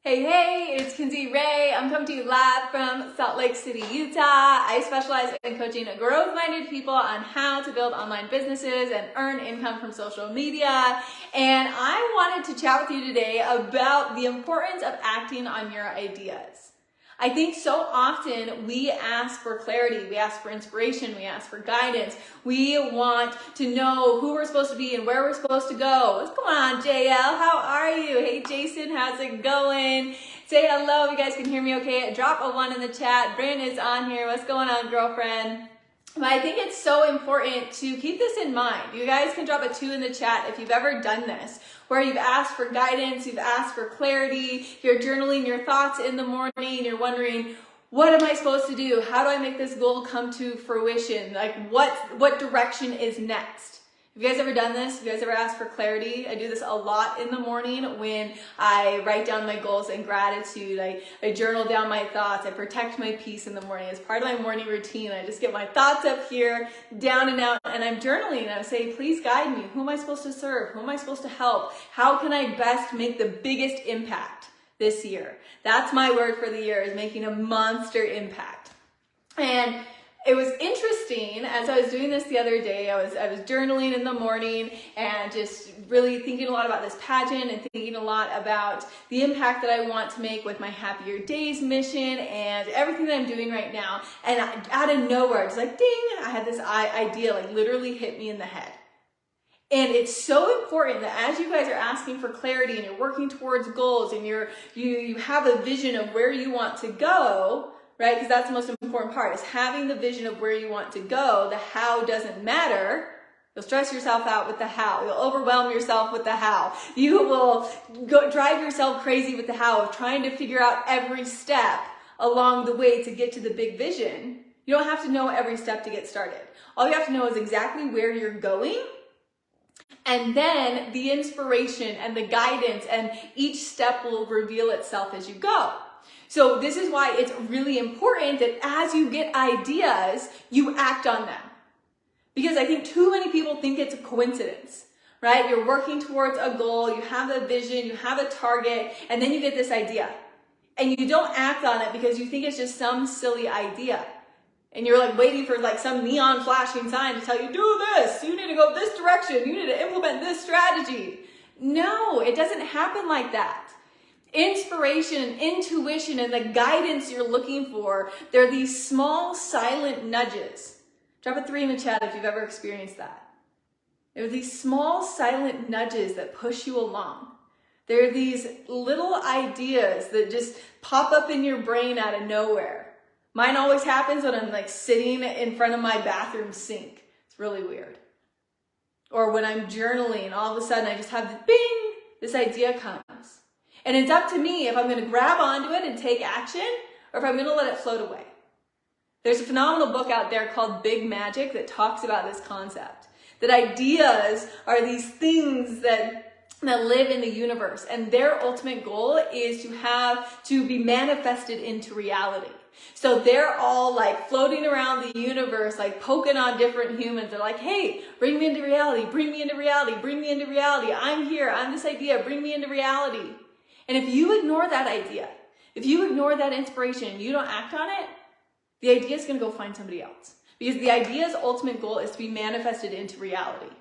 Hey, it's Kinsey Ray. I'm coming to you live from Salt Lake City, Utah. I specialize in coaching growth-minded people on how to build online businesses and earn income from social media. And I wanted to chat with you today about the importance of acting on your ideas. I think so often we ask for clarity, we ask for inspiration, we ask for guidance. We want to know who we're supposed to be and where we're supposed to go. What's going on, JL? How are you? Hey, Jason, how's it going? Say hello if you guys can hear me okay. Drop a 1 in the chat. Bryn is on here. What's going on, girlfriend? But I think it's so important to keep this in mind. You guys can drop a 2 in the chat if you've ever done this, where you've asked for guidance, you've asked for clarity, you're journaling your thoughts in the morning, you're wondering, what am I supposed to do? How do I make this goal come to fruition? Like what direction is next? Have you guys ever done this? Have you guys ever asked for clarity? I do this a lot in the morning when I write down my goals and gratitude. I journal down my thoughts. I protect my peace in the morning. It's part of my morning routine. I just get my thoughts up here, down and out, and I'm journaling. And I say, please guide me. Who am I supposed to serve? Who am I supposed to help? How can I best make the biggest impact this year? That's my word for the year, is making a monster impact. And it was interesting as I was doing this the other day. I was journaling in the morning and just really thinking a lot about this pageant and thinking a lot about the impact that I want to make with my Happier Days mission and everything that I'm doing right now. And out of nowhere, just like ding, I had this idea like literally hit me in the head. And it's so important that as you guys are asking for clarity and you're working towards goals and you have a vision of where you want to go, right? Because that's the most important part, is having the vision of where you want to go. The how doesn't matter. You'll stress yourself out with the how. You'll overwhelm yourself with the how. You will drive yourself crazy with the how of trying to figure out every step along the way to get to the big vision. You don't have to know every step to get started. All you have to know is exactly where you're going, and then the inspiration and the guidance, and each step will reveal itself as you go. So this is why it's really important that as you get ideas, you act on them. Because I think too many people think it's a coincidence, right? You're working towards a goal, you have a vision, you have a target, and then you get this idea. And you don't act on it because you think it's just some silly idea. And you're like waiting for like some neon flashing sign to tell you, do this, you need to go this direction, you need to implement this strategy. No, it doesn't happen like that. Inspiration and intuition and the guidance you're looking for, they're these small silent nudges. Drop a 3 in the chat if you've ever experienced that. They're these small silent nudges that push you along. They're these little ideas that just pop up in your brain out of nowhere. Mine always happens when I'm like sitting in front of my bathroom sink. It's really weird. Or when I'm journaling, all of a sudden I just have this bing, this idea comes. And it's up to me if I'm going to grab onto it and take action, or if I'm going to let it float away. There's a phenomenal book out there called Big Magic that talks about this concept. That ideas are these things that live in the universe, and their ultimate goal is to be manifested into reality. So they're all like floating around the universe, like poking on different humans. They're like, hey, bring me into reality, bring me into reality, bring me into reality. I'm here, I'm this idea, bring me into reality. And if you ignore that idea, if you ignore that inspiration, you don't act on it, the idea is going to go find somebody else. Because the idea's ultimate goal is to be manifested into reality.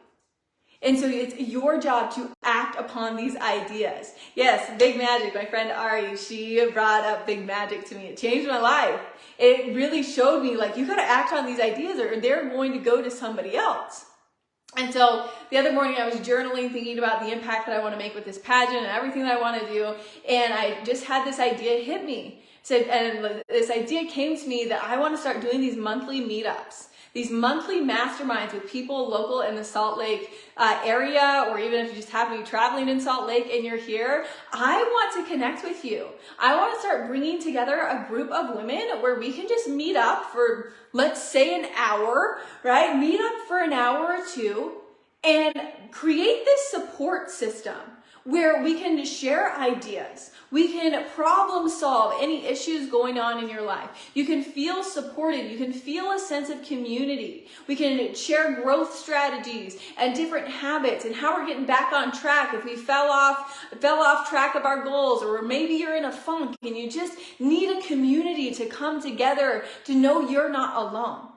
And so it's your job to act upon these ideas. Yes, Big Magic, my friend Ari, she brought up Big Magic to me. It changed my life. It really showed me, like, you got to act on these ideas or they're going to go to somebody else. And so the other morning I was journaling, thinking about the impact that I want to make with this pageant and everything that I want to do. And I just had this idea hit me. And this idea came to me that I want to start doing these monthly meetups. These monthly masterminds with people local in the Salt Lake area, or even if you just happen to be traveling in Salt Lake and you're here, I want to connect with you. I want to start bringing together a group of women where we can just meet up for, let's say, an hour, right? Meet up for an hour or two and create this support system where we can share ideas. We can problem solve any issues going on in your life. You can feel supported. You can feel a sense of community. We can share growth strategies and different habits and how we're getting back on track if we fell off track of our goals, or maybe you're in a funk and you just need a community to come together to know you're not alone.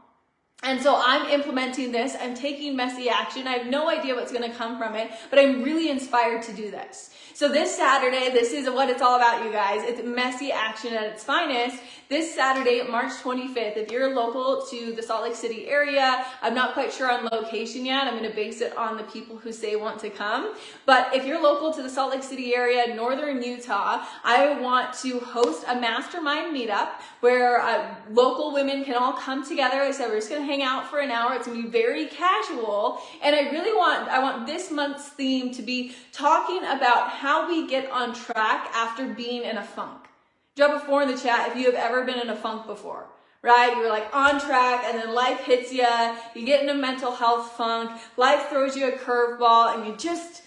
And so I'm implementing this. I'm taking messy action. I have no idea what's going to come from it, but I'm really inspired to do this. So this Saturday, this is what it's all about, you guys. It's messy action at its finest. This Saturday, March 25th, if you're local to the Salt Lake City area, I'm not quite sure on location yet. I'm going to base it on the people who say want to come. But if you're local to the Salt Lake City area, northern Utah, I want to host a mastermind meetup where local women can all come together. Like I said, we're just going to hang out for an hour. It's going to be very casual. And I want this month's theme to be talking about how we get on track after being in a funk. Drop a 4 in the chat if you have ever been in a funk before, right? You're like on track and then life hits you, you get in a mental health funk, life throws you a curveball and you just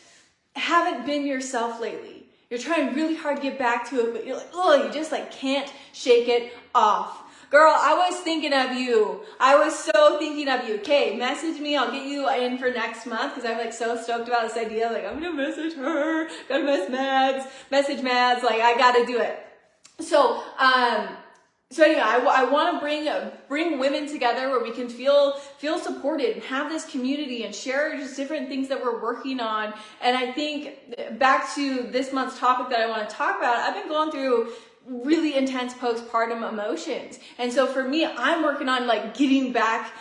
haven't been yourself lately. You're trying really hard to get back to it, but you're like, oh, you just like can't shake it off. Girl, I was thinking of you. I was so thinking of you. Okay, message me. I'll get you in for next month because I'm like so stoked about this idea. Like, I'm going to message her. Gotta message Mads. Like, I got to do it. So anyway, I want to bring women together where we can feel supported and have this community and share just different things that we're working on. And I think back to this month's topic that I want to talk about, I've been going through really intense postpartum emotions. And so for me, I'm working on like getting back.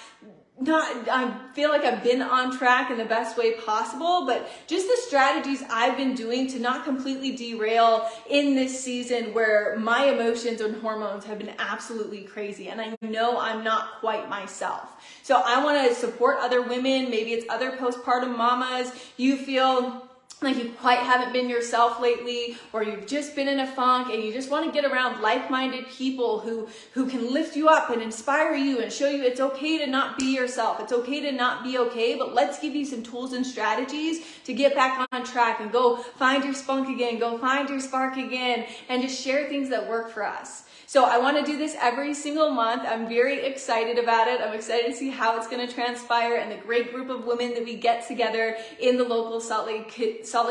I feel like I've been on track in the best way possible, but just the strategies I've been doing to not completely derail in this season where my emotions and hormones have been absolutely crazy. And I know I'm not quite myself. So I want to support other women. Maybe it's other postpartum mamas. You feel like you quite haven't been yourself lately, or you've just been in a funk and you just want to get around like-minded people who can lift you up and inspire you and show you it's okay to not be yourself. It's okay to not be okay, but let's give you some tools and strategies to get back on track and go find your spunk again, go find your spark again, and just share things that work for us. So I want to do this every single month. I'm very excited about it. I'm excited to see how it's going to transpire and the great group of women that we get together in the local Salt Lake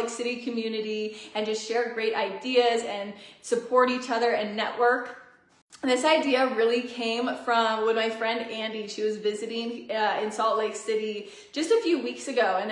City community and just share great ideas and support each other and network. This idea really came from when my friend Andy, she was visiting in Salt Lake City just a few weeks ago, and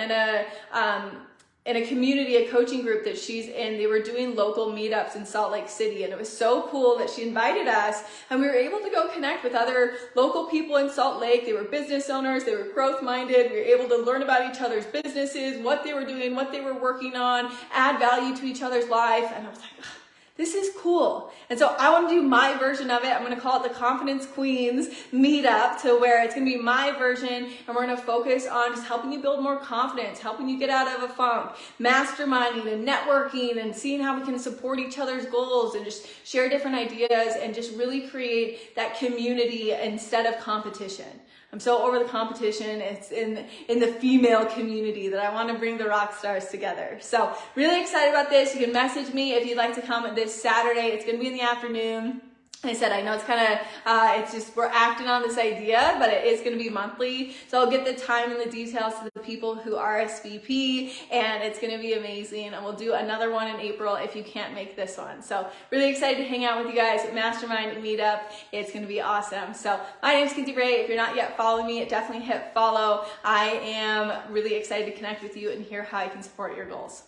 in a community, a coaching group that she's in, they were doing local meetups in Salt Lake City. And it was so cool that she invited us and we were able to go connect with other local people in Salt Lake. They were business owners, they were growth minded. We were able to learn about each other's businesses, what they were doing, what they were working on, add value to each other's life. And I was like, this is cool. And so I want to do my version of it. I'm going to call it the Confidence Queens meetup, to where it's going to be my version, and we're going to focus on just helping you build more confidence, helping you get out of a funk, masterminding and networking and seeing how we can support each other's goals and just share different ideas and just really create that community instead of competition. I'm so over the competition. It's in the female community that I want to bring the rock stars together. So really excited about this. You can message me if you'd like to come this Saturday. It's going to be in the afternoon. I said, I know it's kind of, it's just, we're acting on this idea, but it is going to be monthly. So I'll get the time and the details to the people who RSVP, and it's going to be amazing. And we'll do another one in April if you can't make this one. So really excited to hang out with you guys at Mastermind Meetup. It's going to be awesome. So my name's Kinsey Ray. If you're not yet following me, definitely hit follow. I am really excited to connect with you and hear how I can support your goals.